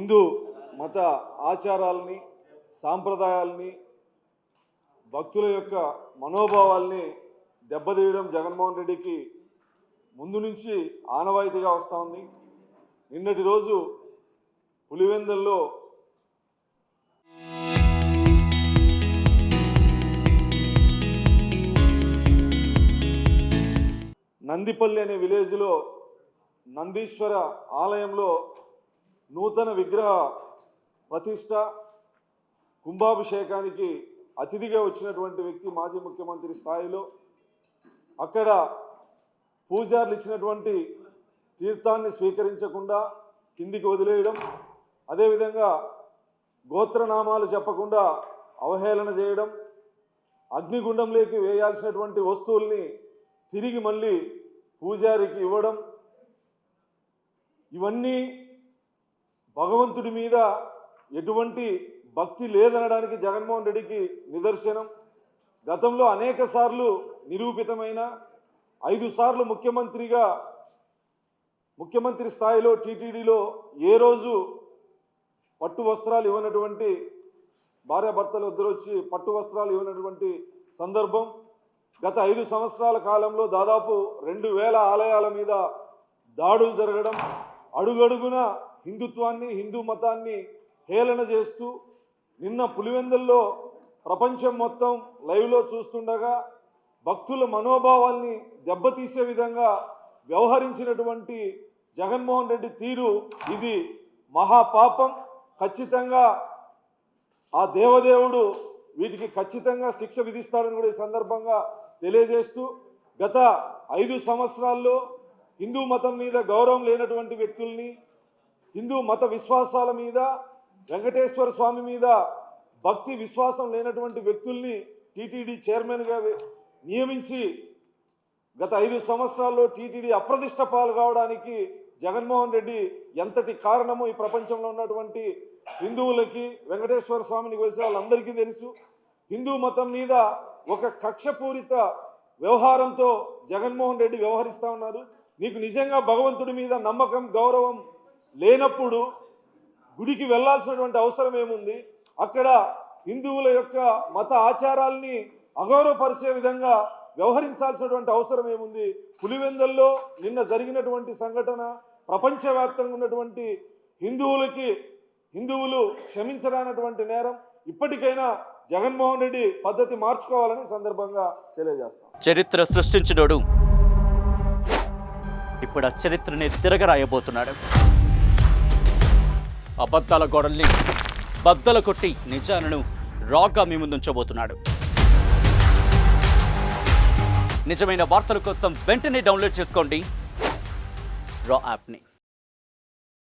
హిందూ మత ఆచారాలని, సాంప్రదాయాల్ని, భక్తుల యొక్క మనోభావాల్ని దెబ్బతీయడం జగన్మోహన్ రెడ్డికి ముందు నుంచి ఆనవాయితీగా వస్తూ ఉంది. నిన్నటి రోజు పులివెందుల్లో నందిపల్లి అనే విలేజ్లో నందీశ్వర ఆలయంలో నూతన విగ్రహ ప్రతిష్ట, కుంభాభిషేకానికి అతిథిగా వచ్చినటువంటి వ్యక్తి మాజీ ముఖ్యమంత్రి స్థాయిలో అక్కడ పూజారులు ఇచ్చినటువంటి తీర్థాన్ని స్వీకరించకుండా కిందికి వదిలేయడం, అదేవిధంగా గోత్రనామాలు చెప్పకుండా అవహేళన చేయడం, అగ్నిగుండంలోకి వేయాల్సినటువంటి వస్తువుల్ని తిరిగి మళ్ళీ పూజారికి ఇవ్వడం, ఇవన్నీ భగవంతుడి మీద ఎటువంటి భక్తి లేదనడానికి జగన్మోహన్ రెడ్డికి నిదర్శనం. గతంలో అనేక సార్లు నిరూపితమైన 5 సార్లు ముఖ్యమంత్రి స్థాయిలో టీటీడీలో ఏ రోజు పట్టు వస్త్రాలు ఇవ్వనటువంటి భార్యాభర్తలు ఇద్దరు వచ్చి పట్టు వస్త్రాలు ఇవ్వనటువంటి సందర్భం. గత 5 సంవత్సరాల కాలంలో దాదాపు 2000 ఆలయాల మీద దాడులు జరగడం, అడుగడుగున హిందుత్వాన్ని, హిందూ మతాన్ని హేళన చేస్తూ నిన్న పులివెందుల్లో ప్రపంచం మొత్తం లైవ్లో చూస్తుండగా భక్తుల మనోభావాల్ని దెబ్బతీసే విధంగా వ్యవహరించినటువంటి జగన్మోహన్ రెడ్డి తీరు ఇది మహాపాపం. ఖచ్చితంగా ఆ దేవదేవుడు వీటికి ఖచ్చితంగా శిక్ష విధిస్తాడని కూడా ఈ సందర్భంగా తెలియజేస్తూ, గత 5 సంవత్సరాల్లో హిందూ మతం మీద గౌరవం లేనటువంటి వ్యక్తుల్ని, హిందూ మత విశ్వాసాల మీద, వెంకటేశ్వర స్వామి మీద భక్తి విశ్వాసం లేనటువంటి వ్యక్తుల్ని టీటీడీ చైర్మన్గా నియమించి గత 5 సంవత్సరాల్లో టీటీడీ అప్రతిష్ట పాలు కావడానికి జగన్మోహన్ రెడ్డి ఎంతటి కారణమో ఈ ప్రపంచంలో ఉన్నటువంటి హిందువులకి, వెంకటేశ్వర స్వామిని కొలిసే వాళ్ళందరికీ తెలుసు. హిందూ మతం మీద ఒక కక్షపూరిత వ్యవహారంతో జగన్మోహన్ రెడ్డి వ్యవహరిస్తూ ఉన్నారు. నీకు నిజంగా భగవంతుడి మీద నమ్మకం, గౌరవం లేనప్పుడు గుడికి వెళ్లాల్సినటువంటి అవసరం ఏముంది? అక్కడ హిందువుల యొక్క మత ఆచారాల్ని అగౌరవపరిచే విధంగా వ్యవహరించాల్సినటువంటి అవసరం ఏముంది? పులివెందుల్లో నిన్న జరిగినటువంటి సంఘటన ప్రపంచవ్యాప్తంగా ఉన్నటువంటి హిందువులు క్షమించరానటువంటి నేరం. ఇప్పటికైనా జగన్మోహన్ రెడ్డి పద్ధతి మార్చుకోవాలని సందర్భంగా తెలియజేస్తాం. చరిత్ర సృష్టించినోడు ఇప్పుడు ఆ చరిత్రని తిరగరాయబోతున్నాడు. అబద్ధాల గోడల్ని బద్దలు కొట్టి నిజాలను రాగా మీ ముందుంచబోతున్నాడు. నిజమైన వార్తల కోసం వెంటనే డౌన్లోడ్ చేసుకోండి రా యాప్ని.